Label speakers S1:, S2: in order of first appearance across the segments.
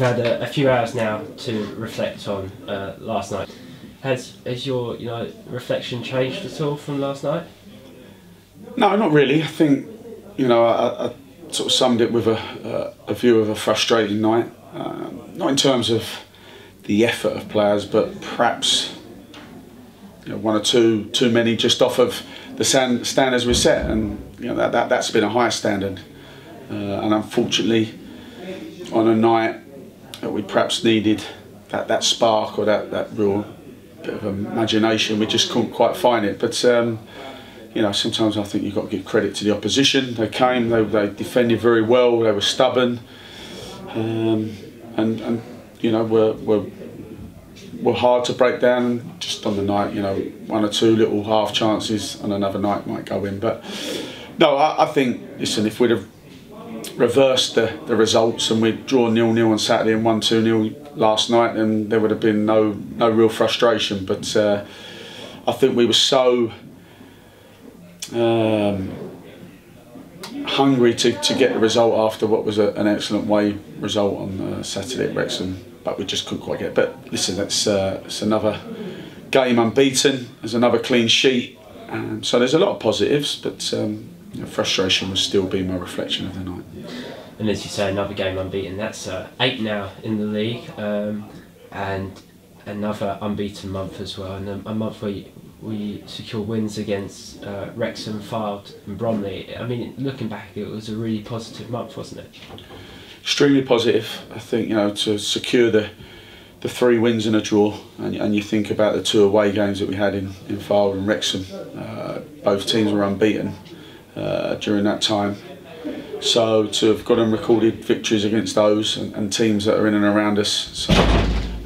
S1: Had a few hours now to reflect on last night. Has your reflection changed at all from last night?
S2: No, not really. I think I sort of summed it with a view of a frustrating night. Not in terms of the effort of players, but perhaps one or two too many just off of the standards we set, and that's been a higher standard. And unfortunately, on a night that we perhaps needed that spark or that real bit of imagination, we just couldn't quite find it. But sometimes I think you've got to give credit to the opposition. They came, they defended very well, they were stubborn, and were hard to break down. And just on the night, one or two little half chances on another night might go in. But no, I think, listen, if we'd have reversed the results and we'd drawn 0-0 on Saturday and won 2-0 last night, then there would have been no real frustration. But I think we were so hungry to get the result after what was an excellent away result on Saturday at Wrexham, but we just couldn't quite get it. But listen, it's another game unbeaten, there's another clean sheet, so there's a lot of positives, but frustration will still be my reflection of the night.
S1: And as you say, another game unbeaten. That's 8 now in the league, and another unbeaten month as well, and a month where we secure wins against Wrexham, Fylde and Bromley. I mean, looking back, it was a really positive month, wasn't it?
S2: Extremely positive. I think to secure the 3 wins and a draw, and you think about the 2 away games that we had in Fylde and Wrexham. Both teams were unbeaten during that time. So to have got and recorded victories against those and teams that are in and around us, so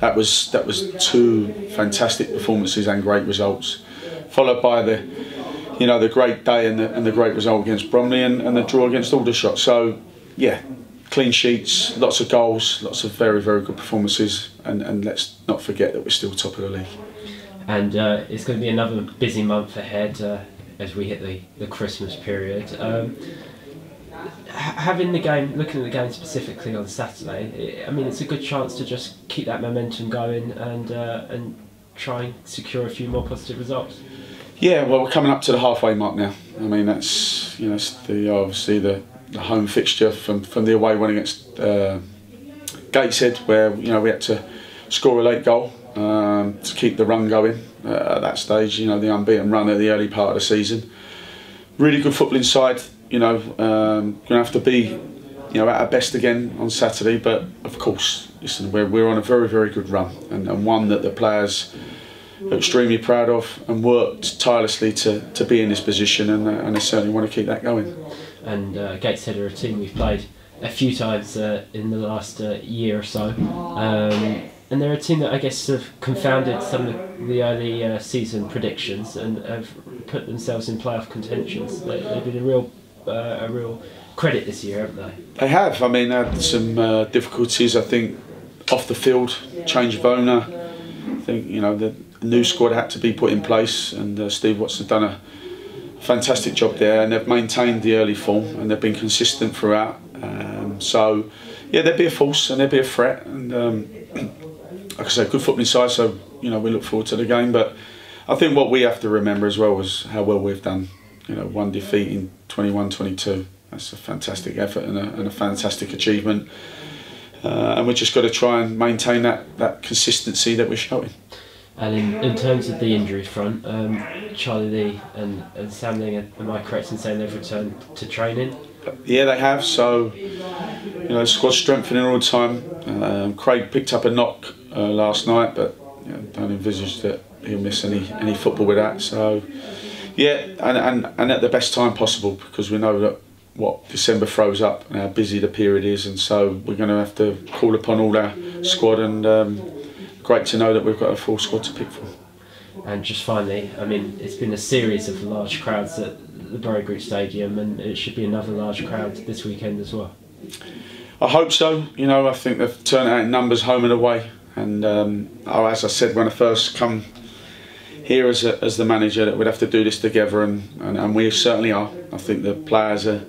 S2: that was 2 fantastic performances and great results, followed by the great day and the great result against Bromley and the draw against Aldershot. So yeah, clean sheets, lots of goals, lots of very, very good performances, and let's not forget that we're still top of the league. And
S1: it's going to be another busy month ahead as we hit the Christmas period. Having the game, looking at the game specifically on Saturday, I mean, it's a good chance to just keep that momentum going and try and secure a few more positive results.
S2: Yeah, well, we're coming up to the halfway mark now. I mean, that's it's obviously the home fixture from the away one against Gateshead, where we had to score a late goal to keep the run going at that stage. The unbeaten run at the early part of the season. Really good footballing side. Going to have to be at our best again on Saturday, but of course, listen, we're on a very, very good run, and one that the players are extremely proud of and worked tirelessly to be in this position, and they certainly want to keep that going.
S1: And Gateshead are a team we've played a few times in the last year or so, and they're a team that I guess have confounded some of the early season predictions and have put themselves in playoff contentions. They've been a real credit this year, haven't they?
S2: They have. I mean, they had some difficulties, I think, off the field, change of owner. I think the new squad had to be put in place, and Steve Watts has done a fantastic job there, and they've maintained the early form and they've been consistent throughout. So yeah, they'd be a force and they'd be a threat, and like I said, good footballing side. So we look forward to the game. But I think what we have to remember as well is how well we've done. 1 defeat in 21-22. That's a fantastic effort and a fantastic achievement. And we've just got to try and maintain that consistency that we're showing.
S1: And in terms of the injury front, Charlie Lee and Sam Ling, am I correct in saying they've returned to training?
S2: Yeah, they have. So the squad's strengthening all the time. Craig picked up a knock last night, but don't envisage that he'll miss any football with that. So yeah, and at the best time possible, because we know that what December throws up and how busy the period is, and so we're going to have to call upon all our squad, and great to know that we've got a full squad to pick from.
S1: And just finally, I mean, it's been a series of large crowds at the Borough Group Stadium, and it should be another large crowd this weekend as well.
S2: I hope so. I think they've turned out in numbers home and away, and as I said when I first come here as the manager, that we'd have to do this together, and we certainly are. I think the players are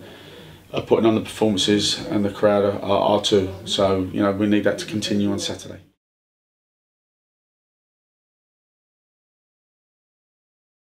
S2: are putting on the performances, and the crowd are too. So we need that to continue on Saturday.